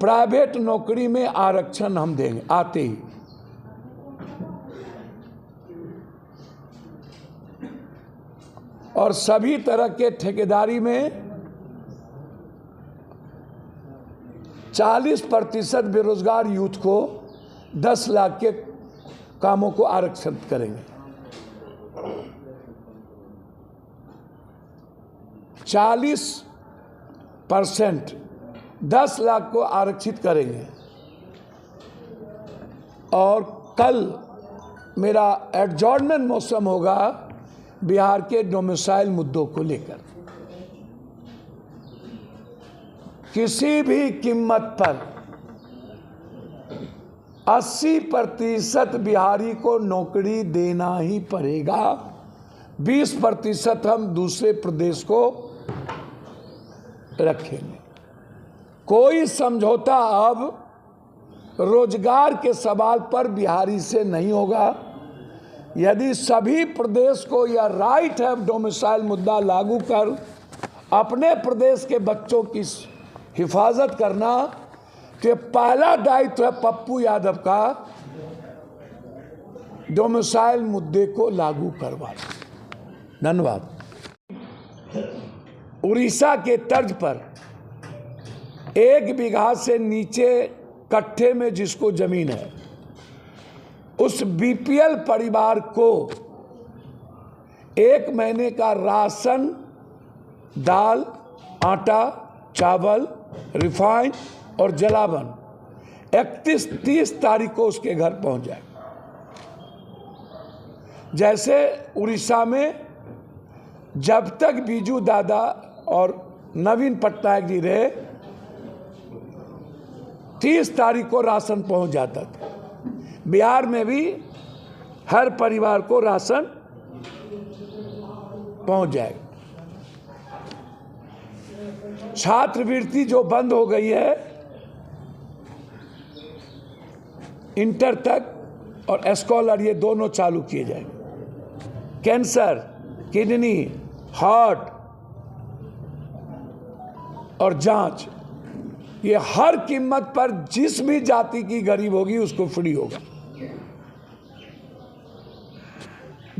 Private नौकरी में आरक्षण हम देंगे आते ही। और सभी तरह के ठेकेदारी में 40% बेरोजगार यूथ को 10 लाख के कामों को आरक्षित करेंगे। 40% 10 लाख को आरक्षित करेंगे। और कल मेरा एडजॉर्नमेंट मौसम होगा बिहार के डोमिसाइल मुद्दों को लेकर। किसी भी कीमत पर 80% बिहारी को नौकरी देना ही पड़ेगा। 20% हम दूसरे प्रदेश को रखेंगे। कोई समझौता अब रोजगार के सवाल पर बिहारी से नहीं होगा। यदि सभी प्रदेश को यह राइट है डोमिसाइल मुद्दा लागू कर अपने प्रदेश के बच्चों की हिफाजत करना, तो पहला दायित्व है पप्पू यादव का डोमिसाइल मुद्दे को लागू करवाना। धन्यवाद। उड़ीसा के तर्ज पर 1 बीघा से नीचे कट्ठे में जिसको जमीन है उस बीपीएल परिवार को 1 महीने का राशन, दाल, आटा, चावल, रिफाइंड और जलावन 31-30 तारीख को उसके घर पहुंच जाए। जैसे उड़ीसा में जब तक बीजू दादा और नवीन पटनायक जी रहे 30 तारीख को राशन पहुंच जाता था, बिहार में भी हर परिवार को राशन पहुंच जाएगा। छात्रवृत्ति जो बंद हो गई है इंटर तक और स्कॉलर ये दोनों चालू किए जाएंगे। कैंसर, किडनी, हार्ट और जांच ये हर कीमत पर जिस भी जाति की गरीब होगी उसको फ्री होगा,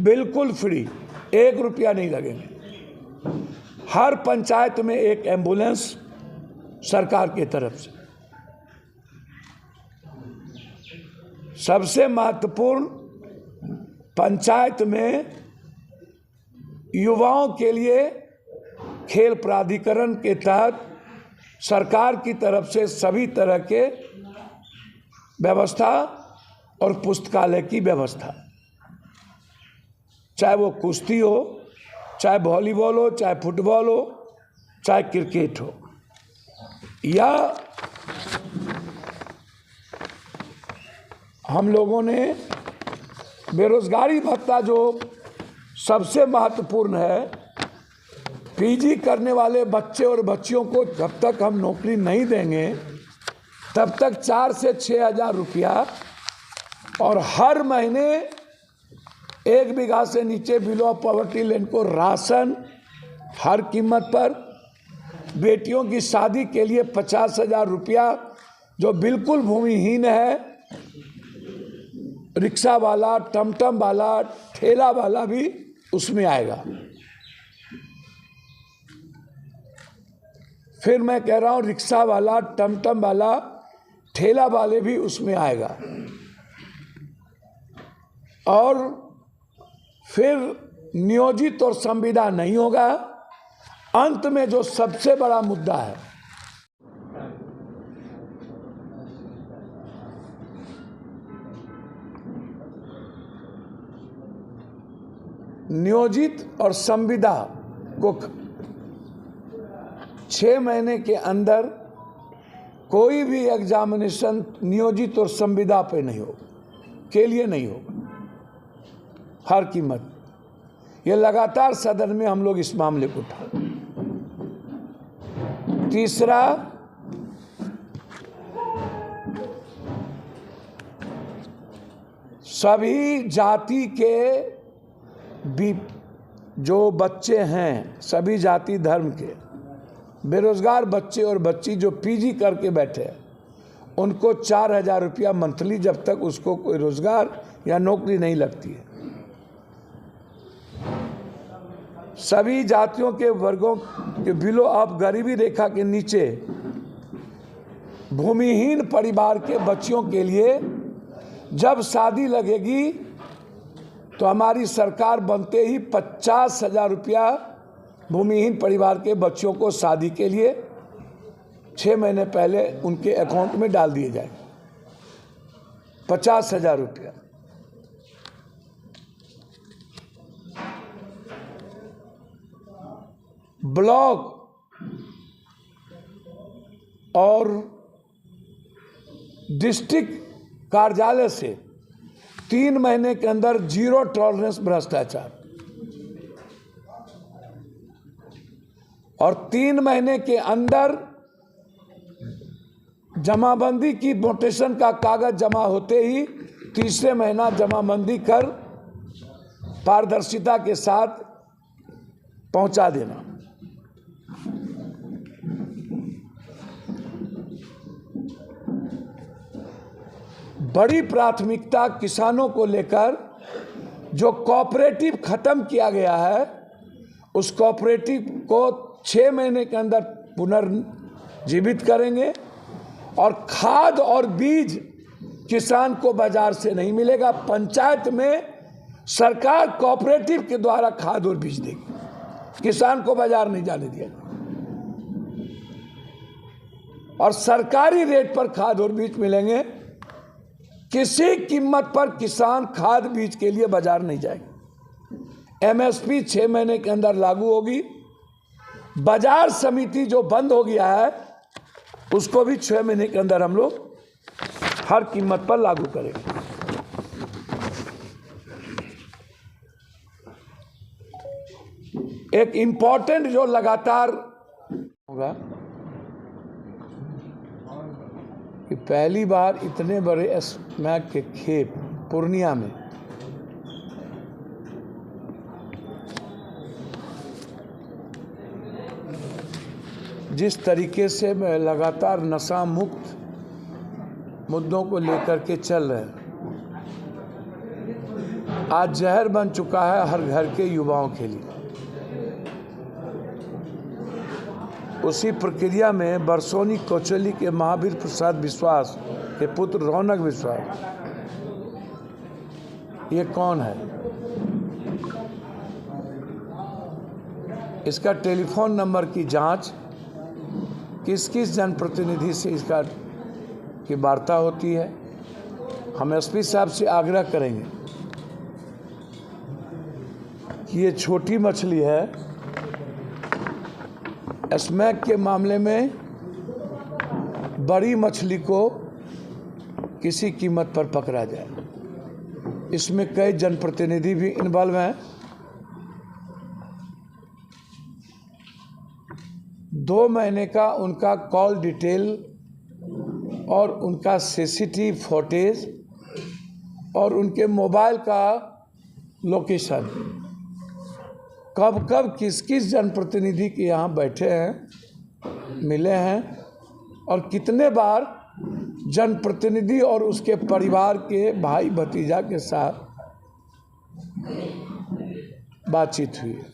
बिल्कुल फ्री, 1 रुपया नहीं लगेंगे। हर पंचायत में एक एम्बुलेंस सरकार की तरफ से। सबसे महत्वपूर्ण, पंचायत में युवाओं के लिए खेल प्राधिकरण के तहत सरकार की तरफ से सभी तरह के व्यवस्था और पुस्तकालय की व्यवस्था, चाहे वो कुश्ती हो, चाहे वॉलीबॉल हो, चाहे फुटबॉल हो, चाहे क्रिकेट हो, या हम लोगों ने बेरोजगारी भत्ता जो सबसे महत्वपूर्ण है, पीजी करने वाले बच्चे और बच्चियों को जब तक हम नौकरी नहीं देंगे तब तक 4 से 6 हज़ार रुपया और हर महीने 1 बीघा से नीचे बिलो पॉवर्टी लाइन को राशन हर कीमत पर। बेटियों की शादी के लिए 50,000 रुपया, जो बिल्कुल भूमिहीन है, रिक्शा वाला, टमटम वाला, ठेला वाला भी उसमें आएगा। फिर मैं कह रहा हूँ रिक्शा वाला, टमटम वाला, ठेला वाले भी उसमें आएगा। और फिर नियोजित और संविदा नहीं होगा। अंत में जो सबसे बड़ा मुद्दा है, नियोजित और संविदा को 6 महीने के अंदर कोई भी एग्जामिनेशन नियोजित और संविदा पे नहीं होगा, के लिए नहीं होगा, हर कीमत। ये लगातार सदन में हम लोग इस मामले को उठा। तीसरा, सभी जाति के भी जो बच्चे हैं, सभी जाति धर्म के बेरोजगार बच्चे और बच्ची जो पीजी करके बैठे हैं, उनको 4,000 रुपया मंथली, जब तक उसको कोई रोजगार या नौकरी नहीं लगती है। सभी जातियों के वर्गों के बिलो ऑफ गरीबी रेखा के नीचे भूमिहीन परिवार के बच्चियों के लिए जब शादी लगेगी तो हमारी सरकार बनते ही 50,000 रुपया भूमिहीन परिवार के बच्चों को शादी के लिए 6 महीने पहले उनके अकाउंट में डाल दिए जाए। 50,000 रुपया। ब्लॉक और डिस्ट्रिक्ट कार्यालय से 3 महीने के अंदर 0 टॉलरेंस भ्रष्टाचार, और 3 महीने के अंदर जमाबंदी की नोटेशन का कागज जमा होते ही तीसरे महीना जमाबंदी कर पारदर्शिता के साथ पहुंचा देना। बड़ी प्राथमिकता किसानों को लेकर जो कोऑपरेटिव खत्म किया गया है, उस कोऑपरेटिव को 6 महीने के अंदर पुनर्जीवित करेंगे। और खाद और बीज किसान को बाजार से नहीं मिलेगा, पंचायत में सरकार कोऑपरेटिव के द्वारा खाद और बीज देगी, किसान को बाजार नहीं जाने दिया। और सरकारी रेट पर खाद और बीज मिलेंगे, किसी कीमत पर किसान खाद बीज के लिए बाजार नहीं जाएगा। एमएसपी 6 महीने के अंदर लागू होगी। बाजार समिति जो बंद हो गया है उसको भी 6 महीने के अंदर हम लोग हर कीमत पर लागू करेंगे। एक इंपॉर्टेंट जो लगातार होगा कि पहली बार इतने बड़े स्मैक के खेप पूर्णिया में जिस तरीके से मैं लगातार नशा मुक्त मुद्दों को लेकर के चल रहे हैं, आज जहर बन चुका है हर घर के युवाओं के लिए। उसी प्रक्रिया में बरसोनी कोचली के महावीर प्रसाद विश्वास के पुत्र रौनक विश्वास, ये कौन है? इसका टेलीफोन नंबर की जांच, किस किस जनप्रतिनिधि से इसका की वार्ता होती है, हम एसपी साहब से आग्रह करेंगे कि ये छोटी मछली है, स्मैक के मामले में बड़ी मछली को किसी कीमत पर पकड़ा जाए। इसमें कई जनप्रतिनिधि भी इन्वॉल्व हैं। 2 महीने का उनका कॉल डिटेल और उनका सीसीटीवी फुटेज और उनके मोबाइल का लोकेशन, कब कब किस किस जनप्रतिनिधि के यहाँ बैठे हैं, मिले हैं, और कितने बार जनप्रतिनिधि और उसके परिवार के भाई भतीजा के साथ बातचीत हुई है।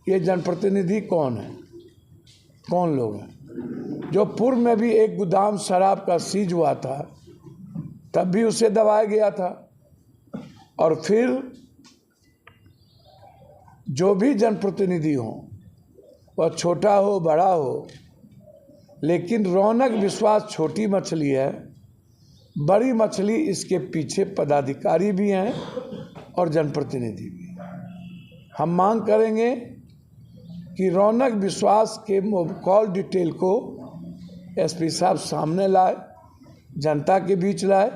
ये जनप्रतिनिधि कौन है, कौन लोग हैं? जो पूर्व में भी एक गोदाम शराब का सीज हुआ था, तब भी उसे दबाया गया था। और फिर जो भी जनप्रतिनिधि हो, वह छोटा हो बड़ा हो, लेकिन रौनक विश्वास छोटी मछली है, बड़ी मछली इसके पीछे पदाधिकारी भी हैं और जनप्रतिनिधि भी। हम मांग करेंगे कि रौनक विश्वास के कॉल डिटेल को एसपी साहब सामने लाए, जनता के बीच लाए,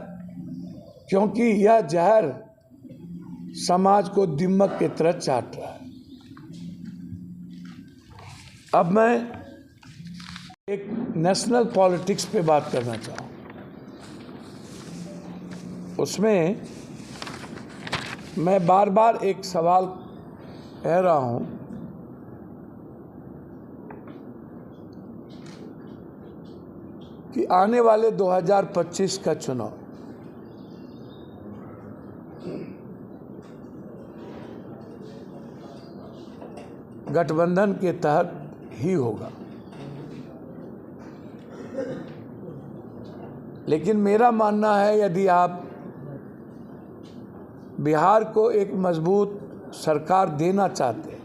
क्योंकि यह जहर समाज को दिमक की तरह चाट रहा है। अब मैं एक नेशनल पॉलिटिक्स पे बात करना चाहूँ। उसमें मैं बार बार एक सवाल कह रहा हूँ कि आने वाले 2025 का चुनाव गठबंधन के तहत ही होगा। लेकिन मेरा मानना है, यदि आप बिहार को एक मजबूत सरकार देना चाहते हैं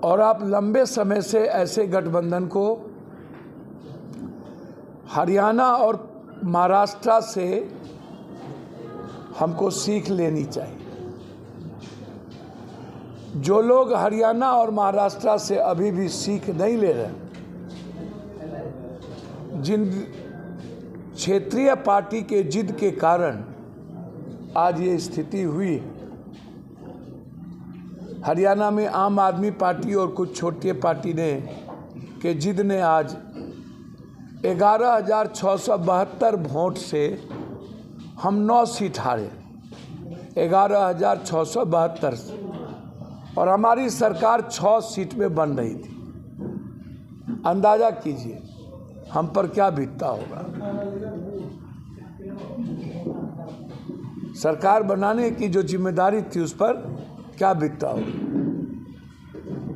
और आप लंबे समय से ऐसे गठबंधन को हरियाणा और महाराष्ट्र से हमको सीख लेनी चाहिए। जो लोग हरियाणा और महाराष्ट्र से अभी भी सीख नहीं ले रहे, जिन क्षेत्रीय पार्टी के जिद के कारण आज ये स्थिति हुई, हरियाणा में आम आदमी पार्टी और कुछ छोटी पार्टी के जिद ने आज 11,672 वोट से हम 9 सीट हारे, 11,672 से, और हमारी सरकार 6 सीट में बन रही थी। अंदाजा कीजिए हम पर क्या बीतता होगा। सरकार बनाने की जो जिम्मेदारी थी उस पर क्या बीतता होगा।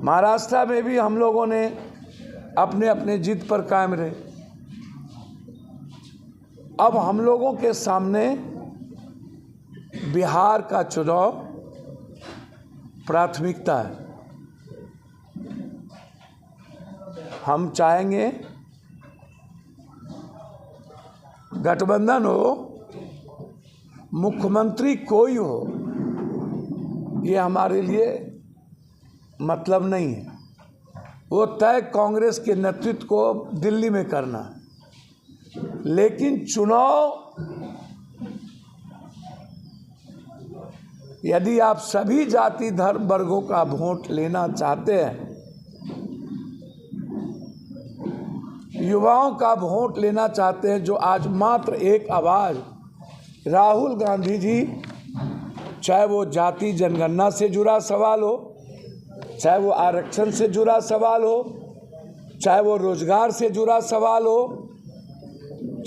महाराष्ट्र में भी हम लोगों ने अपने अपने जिद पर कायम रहे। अब हम लोगों के सामने बिहार का चुनाव प्राथमिकता है। हम चाहेंगे गठबंधन हो, मुख्यमंत्री कोई हो, ये हमारे लिए मतलब नहीं है। वो तय कांग्रेस के नेतृत्व को दिल्ली में करना है। लेकिन चुनाव यदि आप सभी जाति धर्म वर्गों का वोट लेना चाहते हैं, युवाओं का वोट लेना चाहते हैं, जो आज मात्र एक आवाज़ राहुल गांधी जी, चाहे वो जाति जनगणना से जुड़ा सवाल हो, चाहे वो आरक्षण से जुड़ा सवाल हो, चाहे वो रोजगार से जुड़ा सवाल हो,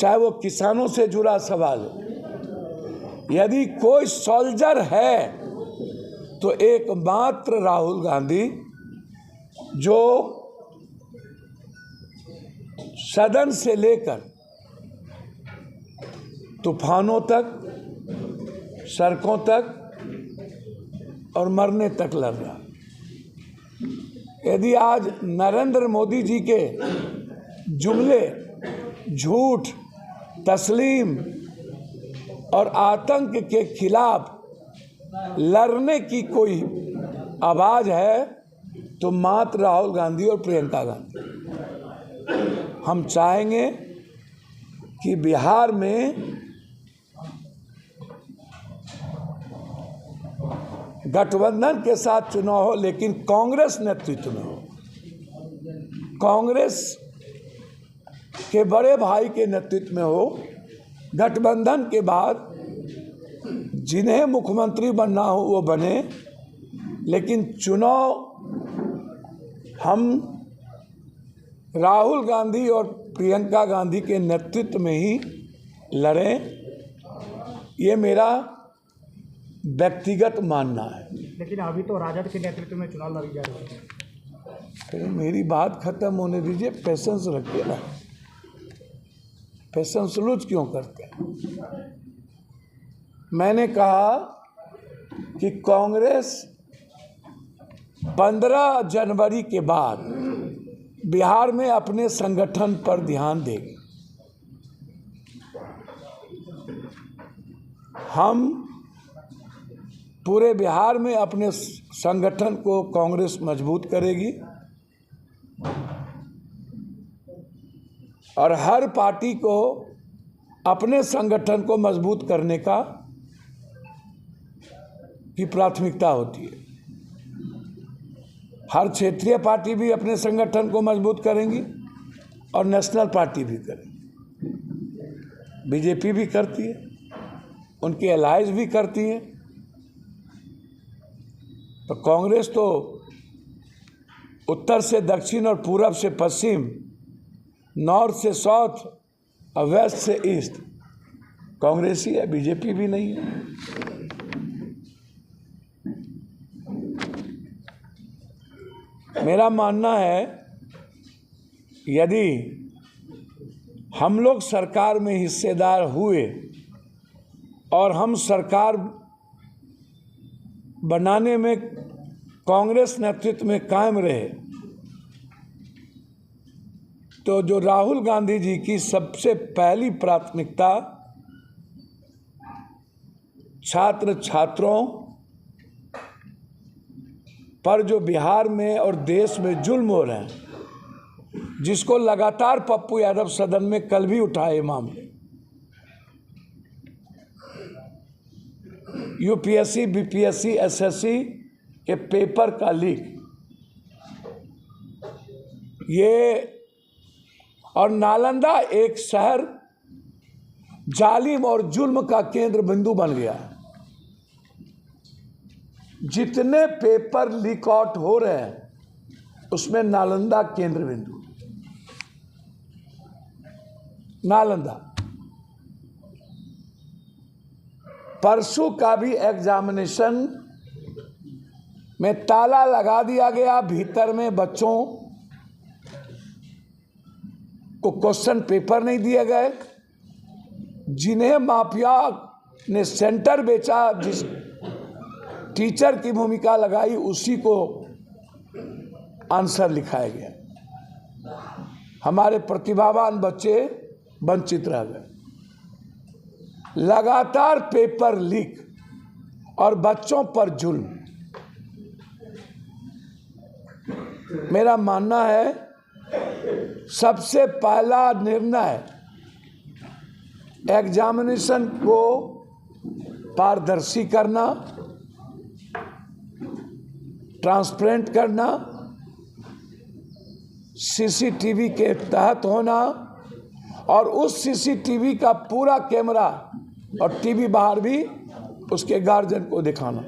चाहे वो किसानों से जुड़ा सवाल हो, यदि कोई सोल्जर है तो एकमात्र राहुल गांधी, जो सदन से लेकर तूफानों तक, सड़कों तक और मरने तक लड़ रहा। यदि आज नरेंद्र मोदी जी के जुमले, झूठ, तस्लीम और आतंक के खिलाफ लड़ने की कोई आवाज़ है तो मात्र राहुल गांधी और प्रियंका गांधी। हम चाहेंगे कि बिहार में गठबंधन के साथ चुनाव हो, लेकिन कांग्रेस नेतृत्व में हो। कांग्रेस के बड़े भाई के नेतृत्व में हो। गठबंधन के बाद जिन्हें मुख्यमंत्री बनना हो वो बने, लेकिन चुनाव हम राहुल गांधी और प्रियंका गांधी के नेतृत्व में ही लड़ें। ये मेरा व्यक्तिगत मानना है। लेकिन अभी तो राजद के नेतृत्व में चुनाव लड़ी जा रही है। फिर मेरी बात खत्म होने दीजिए, पेशेंस रखिए ना। पेशेंस लूज क्यों करते हैं? मैंने कहा कि कांग्रेस 15 जनवरी के बाद बिहार में अपने संगठन पर ध्यान देगी। हम पूरे बिहार में अपने संगठन को कांग्रेस मजबूत करेगी और हर पार्टी को अपने संगठन को मजबूत करने का की प्राथमिकता होती है। हर क्षेत्रीय पार्टी भी अपने संगठन को मजबूत करेंगी और नेशनल पार्टी भी करेंगी। बीजेपी भी करती है, उनकी अलायंस भी करती है। तो कांग्रेस तो उत्तर से दक्षिण और पूरब से पश्चिम, नॉर्थ से साउथ और वेस्ट से ईस्ट कांग्रेस ही है, बीजेपी भी नहीं है। मेरा मानना है यदि हम लोग सरकार में हिस्सेदार हुए और हम सरकार बनाने में कांग्रेस नेतृत्व में कायम रहे, तो जो राहुल गांधी जी की सबसे पहली प्राथमिकता छात्र छात्रों पर जो बिहार में और देश में जुल्म हो रहे हैं, जिसको लगातार पप्पू यादव सदन में कल भी उठाए मामले, यूपीएससी, बीपीएससी, एसएससी के पेपर का लीक, ये और नालंदा एक शहर जालिम और जुल्म का केंद्र बिंदु बन गया। जितने पेपर लीक आउट हो रहे हैं उसमें नालंदा केंद्र बिंदु। नालंदा परसों का भी एग्जामिनेशन में ताला लगा दिया गया, भीतर में बच्चों को क्वेश्चन पेपर नहीं दिए गए। जिन्हें माफिया ने सेंटर बेचा, जिस टीचर की भूमिका लगाई, उसी को आंसर लिखाया गया। हमारे प्रतिभावान बच्चे वंचित रह गए। लगातार पेपर लीक और बच्चों पर जुल्म। मेरा मानना है सबसे पहला निर्णय एग्जामिनेशन को पारदर्शी करना, ट्रांसपेरेंट करना, सीसीटीवी के तहत होना और उस सीसीटीवी का पूरा कैमरा और टीवी बाहर भी उसके गार्जियन को दिखाना।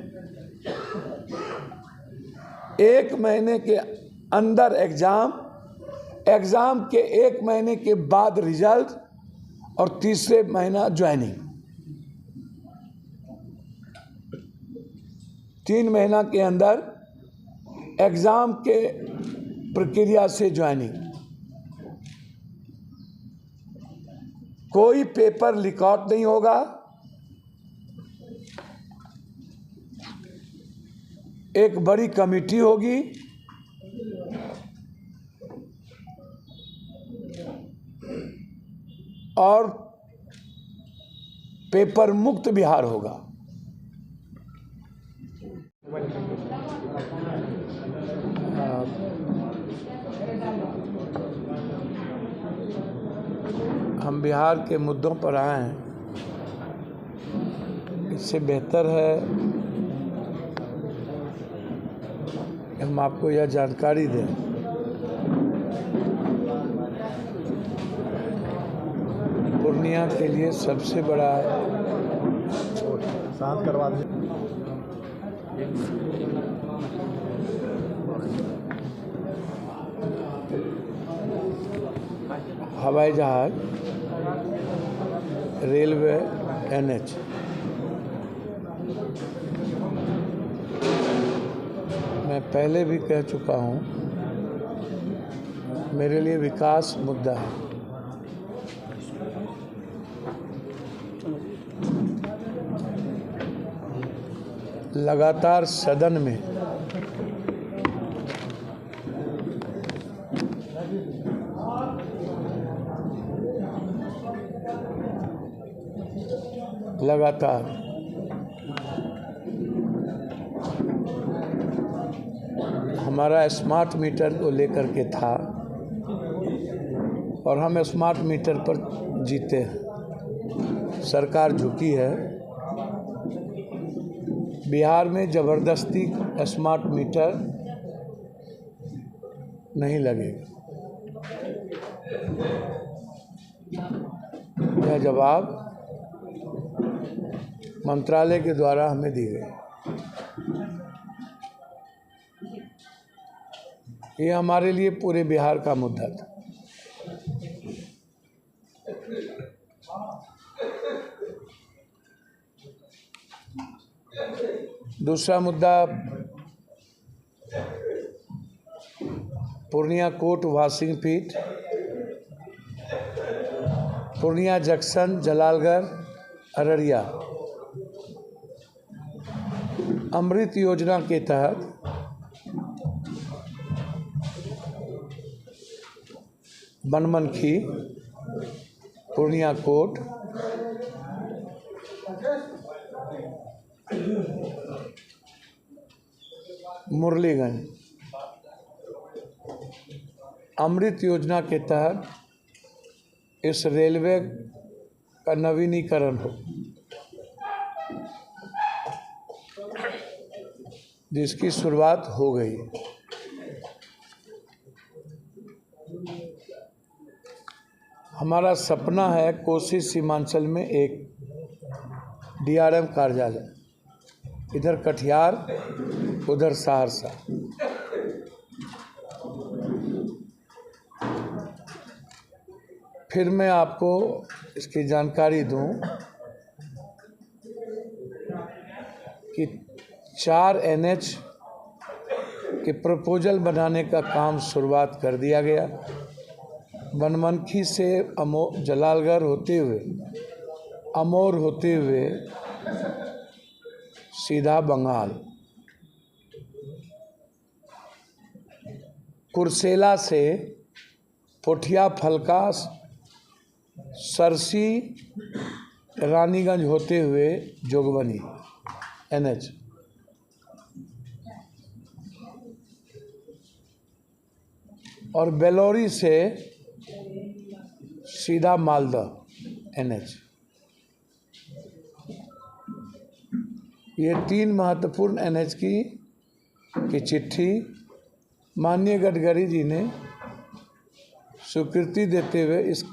1 महीने के अंदर एग्जाम के 1 महीने के बाद रिजल्ट और तीसरे महीना ज्वाइनिंग। 3 महीना के अंदर एग्जाम के प्रक्रिया से ज्वाइनिंग। कोई पेपर लीक आउट नहीं होगा। एक बड़ी कमेटी होगी, और पेपर मुक्त बिहार होगा। हम बिहार के मुद्दों पर आए हैं। इससे बेहतर है कि हम आपको यह जानकारी दें पूर्णिया के लिए सबसे बड़ा शांत करवा दें। हवाई जहाज, रेलवे, एनएच, मैं पहले भी कह चुका हूँ, मेरे लिए विकास मुद्दा है। लगातार सदन में हमारा स्मार्ट मीटर को लेकर के था और हम स्मार्ट मीटर पर जीते हैं। सरकार झुकी है। बिहार में ज़बरदस्ती स्मार्ट मीटर नहीं लगेगा। यह जवाब मंत्रालय के द्वारा हमें दी गई। ये हमारे लिए पूरे बिहार का मुद्दा था। दूसरा मुद्दा पूर्णिया कोर्ट वाशिंग पीठ, पूर्णिया जंक्शन, जलालगढ़, अररिया अमृत योजना के तहत बनमनखी, पूर्णिया कोर्ट, मुरलीगंज अमृत योजना के तहत इस रेलवे का नवीनीकरण हो, जिसकी शुरुआत हो गई। हमारा सपना है कोसी सीमांचल में एक डीआरएम कार्यालय, इधर कटिहार उधर सहरसा। फिर मैं आपको इसकी जानकारी दूं कि 4 NH के प्रपोजल बनाने का काम शुरुआत कर दिया गया। बनमनखी से जलालगढ़ होते हुए अमौर होते हुए सीधा बंगाल, कुर्सेला से पोठिया फलका सरसी रानीगंज होते हुए जोगबनी NH, और बेलौरी से सीधा मालदा NH। ये 3 महत्वपूर्ण NH की चिट्ठी माननीय गडकरी जी ने स्वीकृति देते हुए इस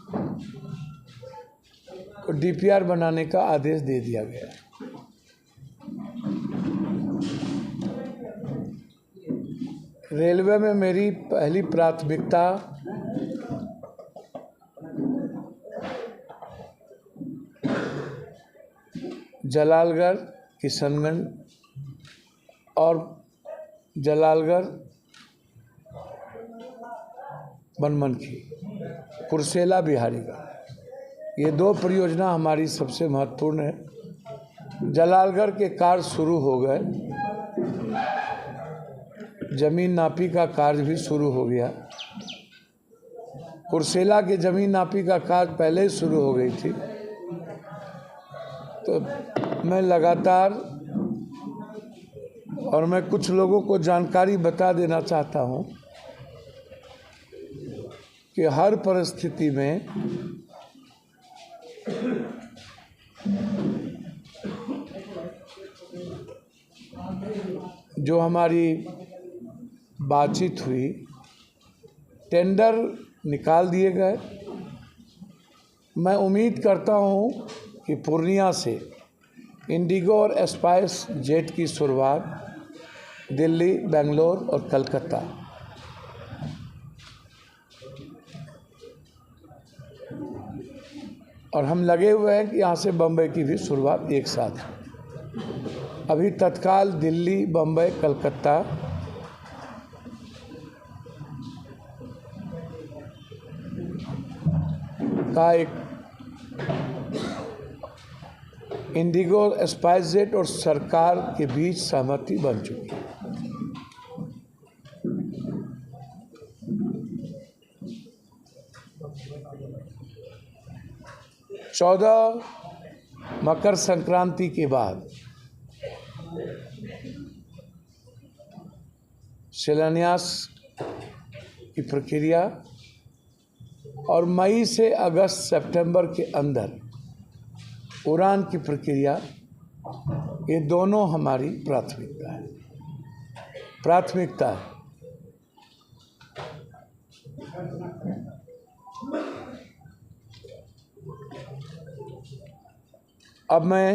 DPR बनाने का आदेश दे दिया गया। रेलवे में मेरी पहली प्राथमिकता जलालगढ़, किशनगंज और जलालगढ़ बनमनखी, कुर्सेला बिहारीगढ़, ये 2 परियोजना हमारी सबसे महत्वपूर्ण है। जलालगढ़ के कार्य शुरू हो गए, जमीन नापी का कार्य भी शुरू हो गया। कुर्सेला के जमीन नापी का कार्य पहले ही शुरू हो गई थी। तो मैं लगातार, और मैं कुछ लोगों को जानकारी बता देना चाहता हूं कि हर परिस्थिति में जो हमारी बातचीत हुई, टेंडर निकाल दिए गए। मैं उम्मीद करता हूं कि पूर्णिया से इंडिगो और स्पाइस जेट की शुरुआत दिल्ली, बेंगलोर और कलकत्ता, और हम लगे हुए हैं कि यहाँ से बम्बई की भी शुरुआत एक साथ। अभी तत्काल दिल्ली, बम्बई, कलकत्ता का एक इंडिगो, स्पाइस जेट और सरकार के बीच सहमति बन चुकी है। चौदह मकर संक्रांति के बाद शिलान्यास की प्रक्रिया और मई से अगस्त सितंबर के अंदर उड़ान की प्रक्रिया, ये दोनों हमारी प्राथमिकता है। अब मैं